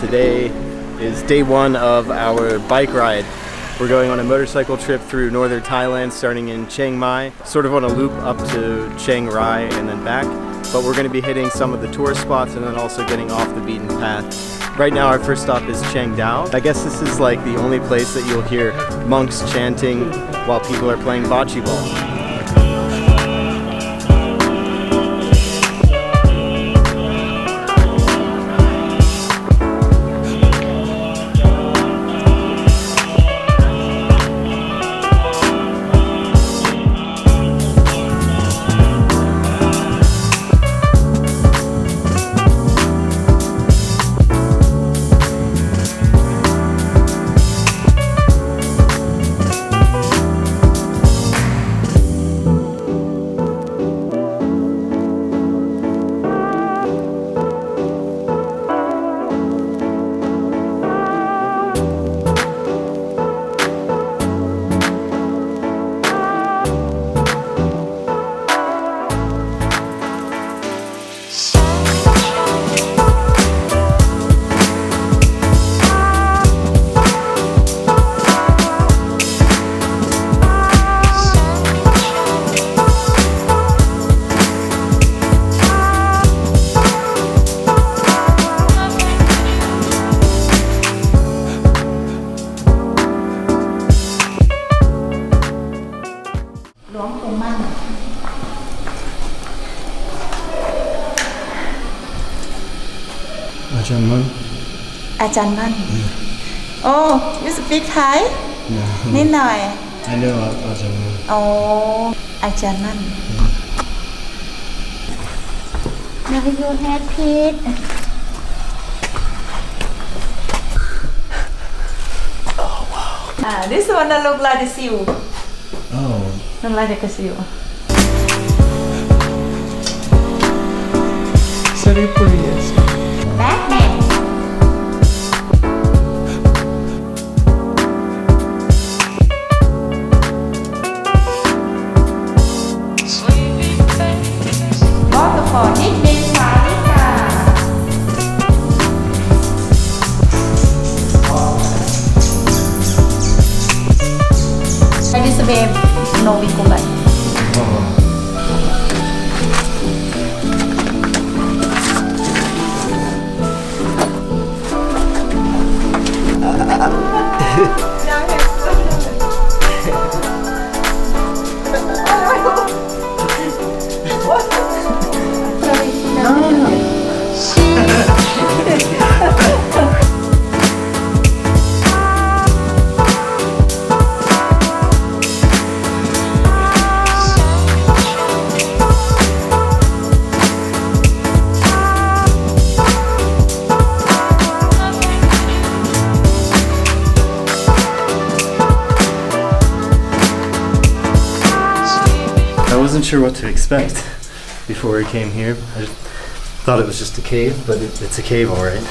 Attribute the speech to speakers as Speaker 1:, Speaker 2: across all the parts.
Speaker 1: Today is day one of our bike ride. We're going on a motorcycle trip through northern Thailand, starting in Chiang Mai, sort of on a loop up to Chiang Rai and then back. But we're going to be hitting some of the tourist spots and then also getting off the beaten path. Right now our first stop is Chiang Dao. I guess this is like the only place that you'll hear monks chanting while people are playing bocce ball.
Speaker 2: Ajanman. Oh, you speak Thai?
Speaker 1: No.
Speaker 2: นิดหน่อย
Speaker 1: I know Ajanman.
Speaker 2: Oh, Ajanman. Now you have Pete.
Speaker 1: Oh wow.
Speaker 2: This one look like the seal.
Speaker 1: Oh.
Speaker 2: Look like the seal.
Speaker 1: Serious.
Speaker 2: Batman. Elizabeth Novikovai.
Speaker 1: I wasn't sure what to expect before we came here. I just thought it was just a cave, but it's a cave, all right.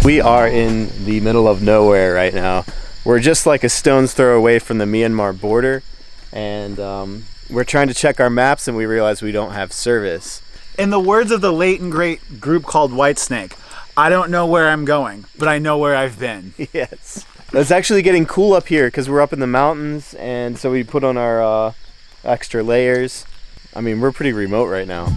Speaker 1: We are in the middle of nowhere right now. We're just like a stone's throw away from the Myanmar border, and we're trying to check our maps and we realize we don't have service.
Speaker 3: In the words of the late and great group called Whitesnake, I don't know where I'm going, but I know where I've been.
Speaker 1: Yes. It's actually getting cool up here because we're up in the mountains, and so we put on our extra layers. I mean, we're pretty remote right now.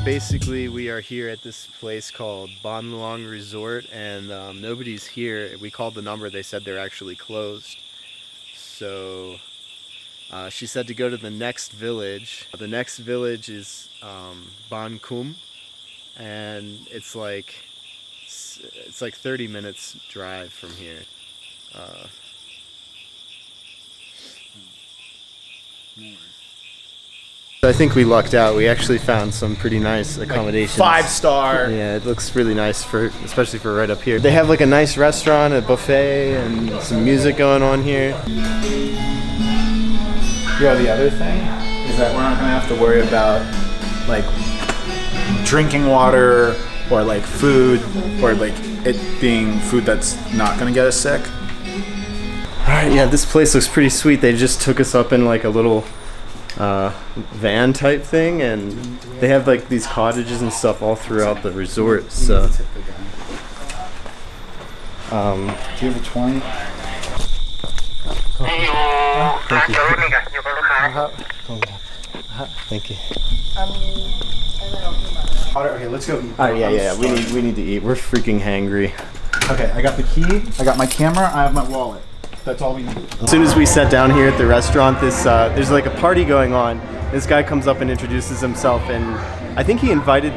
Speaker 1: Basically, we are here at this place called Ban Luang Resort, and nobody's here. We called the number, they said they're actually closed. So she said to go to the next village. The next village is Ban Kum, and it's like 30 minutes drive from here. I think we lucked out. We actually found some pretty nice accommodations.
Speaker 3: Like 5-star.
Speaker 1: Yeah, it looks really nice especially for right up here. They have like a nice restaurant, a buffet, and some music going on here.
Speaker 3: Yeah, the other thing is that we're not gonna have to worry about like drinking water or like food or like it being food that's not gonna get us sick.
Speaker 1: Alright, yeah, this place looks pretty sweet. They just took us up in like a little van type thing, and they have like these cottages and stuff all throughout the resort. So
Speaker 3: do you have a 20?
Speaker 1: Thank you.
Speaker 3: Okay, let's go eat.
Speaker 1: Alright, yeah, we need to eat. We're freaking hangry.
Speaker 3: Okay, I got the key, I got my camera, I have my wallet. That's all we need.
Speaker 1: As soon as we sat down here at the restaurant, there's like a party going on. This guy comes up and introduces himself, and I think he invited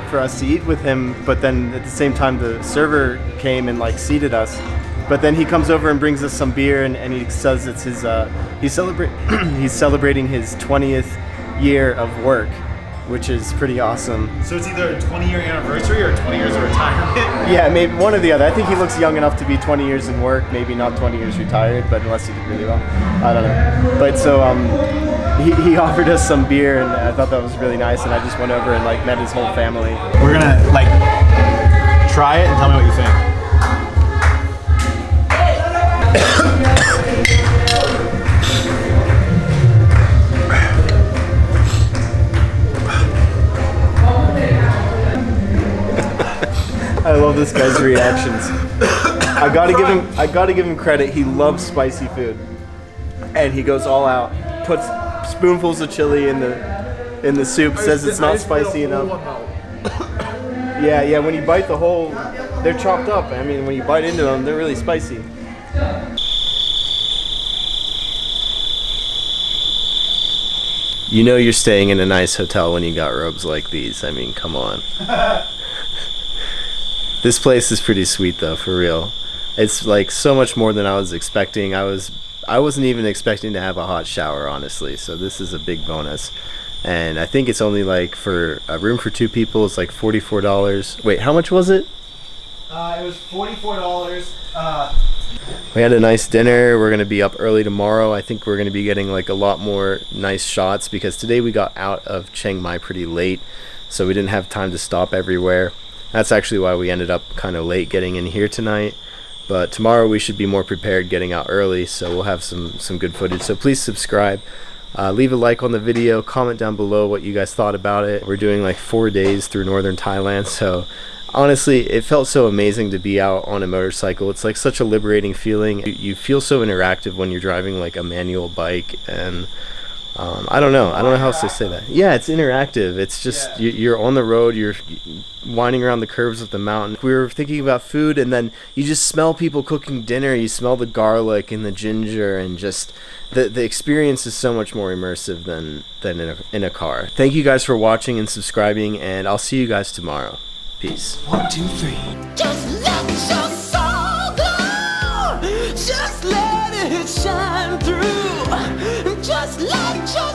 Speaker 1: for us to eat with him, but then at the same time the server came and like seated us. But then he comes over and brings us some beer, and he says it's his he's celebrating his 20th year of work, which is pretty awesome.
Speaker 3: So it's either a 20-year anniversary or 20 years of retirement?
Speaker 1: Yeah, maybe one or the other. I think he looks young enough to be 20 years in work, maybe not 20 years retired, but unless he did really well. I don't know. But so he offered us some beer, and I thought that was really nice, and I just went over and like met his whole family.
Speaker 3: We're gonna like try it and tell me what you think.
Speaker 1: I love this guy's reactions. I gotta give him credit. He loves spicy food, and he goes all out. Puts spoonfuls of chili in the soup. Says it's not spicy enough. Yeah. When you bite the whole, they're chopped up. I mean, when you bite into them, they're really spicy. You know you're staying in a nice hotel when you got robes like these. I mean, come on. This place is pretty sweet though, for real. It's like so much more than I was expecting. I wasn't even expecting to have a hot shower, honestly. So this is a big bonus. And I think it's only like for a room for 2 people, it's like $44. Wait, how much was it?
Speaker 3: It was $44.
Speaker 1: We had a nice dinner. We're gonna be up early tomorrow. I think we're gonna be getting like a lot more nice shots because today we got out of Chiang Mai pretty late, so we didn't have time to stop everywhere. That's actually why we ended up kind of late getting in here tonight. But tomorrow we should be more prepared getting out early, so we'll have some good footage. So please subscribe, leave a like on the video, comment down below what you guys thought about it. We're doing like 4 days through northern Thailand, so honestly it felt so amazing to be out on a motorcycle. It's like such a liberating feeling. You feel so interactive when you're driving like a manual bike, and I don't know how else to say that. Yeah, it's interactive. It's just you're on the road, you're winding around the curves of the mountain. We were thinking about food, and then you just smell people cooking dinner. You smell the garlic and the ginger, and just the experience is so much more immersive than in a car. Thank you guys for watching and subscribing, and I'll see you guys tomorrow. Peace.
Speaker 4: 1, 2, 3. Just let your soul go. Just let it shine through. Just let your